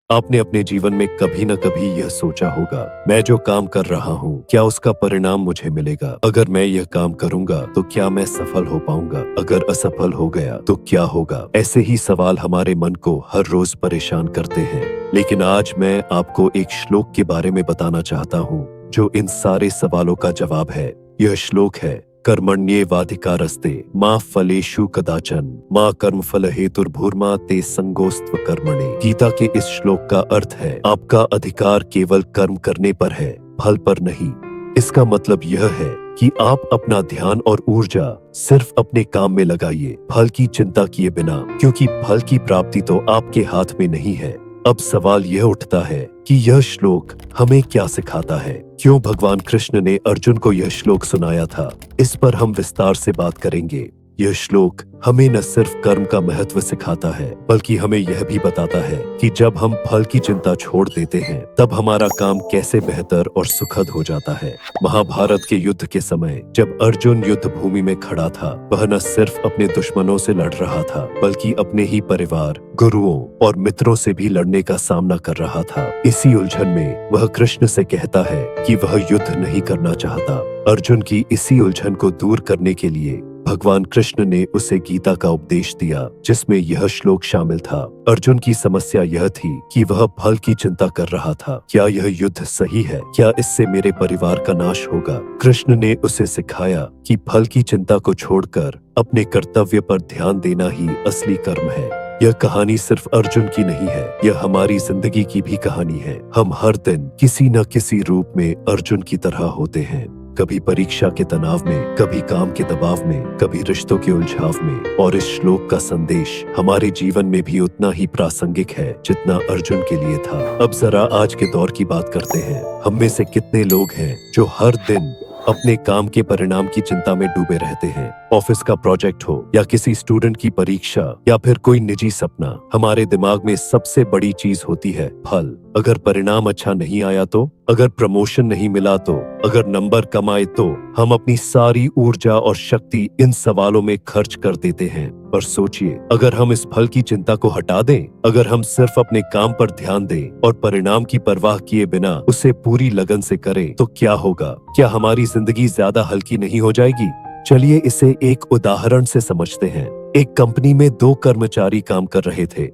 आपने अपने जीवन में कभी न कभी यह सोचा होगा, मैं जो काम कर रहा हूँ क्या उसका परिणाम मुझे मिलेगा? अगर मैं यह काम करूँगा तो क्या मैं सफल हो पाऊंगा? अगर असफल हो गया तो क्या होगा? ऐसे ही सवाल हमारे मन को हर रोज परेशान करते हैं। लेकिन आज मैं आपको एक श्लोक के बारे में बताना चाहता हूँ जो इन सारे सवालों का जवाब है। यह श्लोक है, कर्मण्येवाधिकारस्ते मा फलेषु कदाचन मा कर्मफल हेतुर्भूर्मा ते संगोस्त्व कर्मणे। गीता के इस श्लोक का अर्थ है, आपका अधिकार केवल कर्म करने पर है, फल पर नहीं। इसका मतलब यह है कि आप अपना ध्यान और ऊर्जा सिर्फ अपने काम में लगाइए, फल की चिंता किए बिना, क्योंकि फल की प्राप्ति तो आपके हाथ में नहीं है। अब सवाल यह उठता है कि यह श्लोक हमें क्या सिखाता है? क्यों भगवान कृष्ण ने अर्जुन को यह श्लोक सुनाया था? इस पर हम विस्तार से बात करेंगे। यह श्लोक हमें न सिर्फ कर्म का महत्व सिखाता है, बल्कि हमें यह भी बताता है कि जब हम फल की चिंता छोड़ देते हैं, तब हमारा काम कैसे बेहतर और सुखद हो जाता है। महाभारत के युद्ध के समय जब अर्जुन युद्ध भूमि में खड़ा था, वह न सिर्फ अपने दुश्मनों से लड़ रहा था, बल्कि अपने ही परिवार, गुरुओं और मित्रों से भी लड़ने का सामना कर रहा था। इसी उलझन में वह कृष्ण से कहता है कि वह युद्ध नहीं करना चाहता। अर्जुन की इसी उलझन को दूर करने के लिए भगवान कृष्ण ने उसे गीता का उपदेश दिया, जिसमें यह श्लोक शामिल था। अर्जुन की समस्या यह थी कि वह फल की चिंता कर रहा था। क्या यह युद्ध सही है? क्या इससे मेरे परिवार का नाश होगा? कृष्ण ने उसे सिखाया कि फल की चिंता को छोड़कर अपने कर्तव्य पर ध्यान देना ही असली कर्म है। यह कहानी सिर्फ अर्जुन की नहीं है, यह हमारी जिंदगी की भी कहानी है। हम हर दिन किसी न किसी रूप में अर्जुन की तरह होते हैं, कभी परीक्षा के तनाव में, कभी काम के दबाव में, कभी रिश्तों के उलझाव में। और इस श्लोक का संदेश हमारे जीवन में भी उतना ही प्रासंगिक है जितना अर्जुन के लिए था। अब जरा आज के दौर की बात करते हैं। हम में से कितने लोग हैं जो हर दिन अपने काम के परिणाम की चिंता में डूबे रहते हैं? ऑफिस का प्रोजेक्ट हो या किसी स्टूडेंट की परीक्षा या फिर कोई निजी सपना, हमारे दिमाग में सबसे बड़ी चीज होती है फल। अगर परिणाम अच्छा नहीं आया तो, अगर प्रमोशन नहीं मिला तो, अगर नंबर कम आए तो, हम अपनी सारी ऊर्जा और शक्ति इन सवालों में खर्च कर देते हैं। पर सोचिए, अगर हम इस फल की चिंता को हटा दें, अगर हम सिर्फ अपने काम पर ध्यान दें और परिणाम की परवाह किए बिना उसे पूरी लगन से करें, तो क्या होगा? क्या हमारी जिंदगी ज्यादा हल्की नहीं हो जाएगी? चलिए इसे एक उदाहरण से समझते हैं। एक कंपनी में दो कर्मचारी काम कर रहे थे,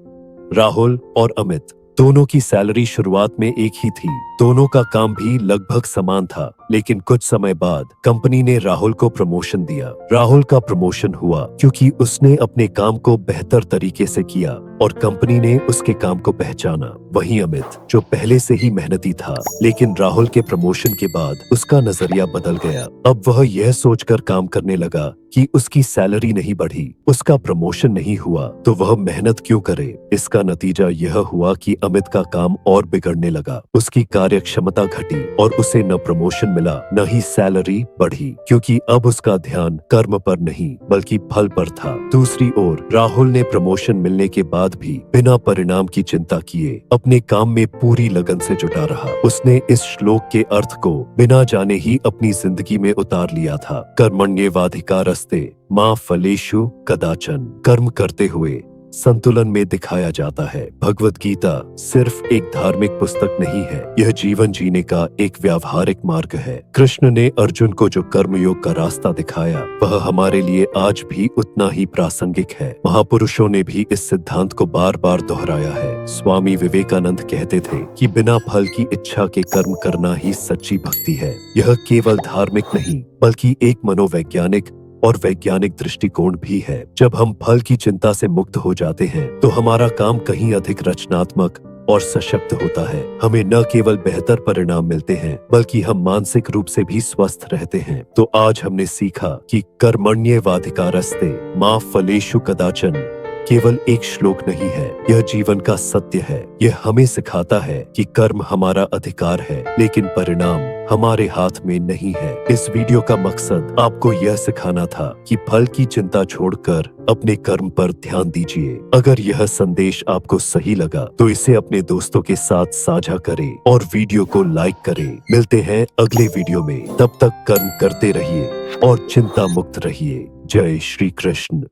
राहुल और अमित। दोनों की सैलरी शुरुआत में एक ही थी, दोनों का काम भी लगभग समान था। लेकिन कुछ समय बाद कंपनी ने राहुल को प्रमोशन दिया। राहुल का प्रमोशन हुआ क्योंकि उसने अपने काम को बेहतर तरीके से किया और कंपनी ने उसके काम को पहचाना। वहीं अमित, जो पहले से ही मेहनती था, लेकिन राहुल के प्रमोशन के बाद उसका नजरिया बदल गया। अब वह यह सोचकर काम करने लगा कि उसकी सैलरी नहीं बढ़ी, उसका प्रमोशन नहीं हुआ, तो वह मेहनत क्यों करे। इसका नतीजा यह हुआ कि अमित का काम और बिगड़ने लगा। उसकी कार्यक्षमता घटी और उसे न प्रमोशन मिला, न ही सैलरी बढ़ी, क्योंकि अब उसका ध्यान कर्म पर नहीं बल्कि फल पर था। दूसरी ओर राहुल ने प्रमोशन मिलने के बाद भी बिना परिणाम की चिंता किए अपने काम में पूरी लगन से जुटा रहा। उसने इस श्लोक के अर्थ को बिना जाने ही अपनी जिंदगी में उतार लिया था। कर्मण्येवाधिकारस्ते मा फलेषु कदाचन। कर्म करते हुए संतुलन में दिखाया जाता है। भगवत गीता सिर्फ एक धार्मिक पुस्तक नहीं है, यह जीवन जीने का एक व्यावहारिक मार्ग है। कृष्ण ने अर्जुन को जो कर्मयोग का रास्ता दिखाया, वह हमारे लिए आज भी उतना ही प्रासंगिक है। महापुरुषों ने भी इस सिद्धांत को बार बार दोहराया है। स्वामी विवेकानंद कहते थे कि बिना फल की इच्छा के कर्म करना ही सच्ची भक्ति है। यह केवल धार्मिक नहीं बल्कि एक मनोवैज्ञानिक और वैज्ञानिक दृष्टिकोण भी है। जब हम फल की चिंता से मुक्त हो जाते हैं, तो हमारा काम कहीं अधिक रचनात्मक और सशक्त होता है। हमें न केवल बेहतर परिणाम मिलते हैं, बल्कि हम मानसिक रूप से भी स्वस्थ रहते हैं। तो आज हमने सीखा कि कर्मण्येवाधिकारस्ते मा फलेषु कदाचन केवल एक श्लोक नहीं है, यह जीवन का सत्य है। यह हमें सिखाता है कि कर्म हमारा अधिकार है, लेकिन परिणाम हमारे हाथ में नहीं है। इस वीडियो का मकसद आपको यह सिखाना था कि फल की चिंता छोड़कर अपने कर्म पर ध्यान दीजिए। अगर यह संदेश आपको सही लगा तो इसे अपने दोस्तों के साथ साझा करें और वीडियो को लाइक करें। मिलते हैं अगले वीडियो में, तब तक कर्म करते रहिए और चिंता मुक्त रहिए। जय श्री कृष्ण।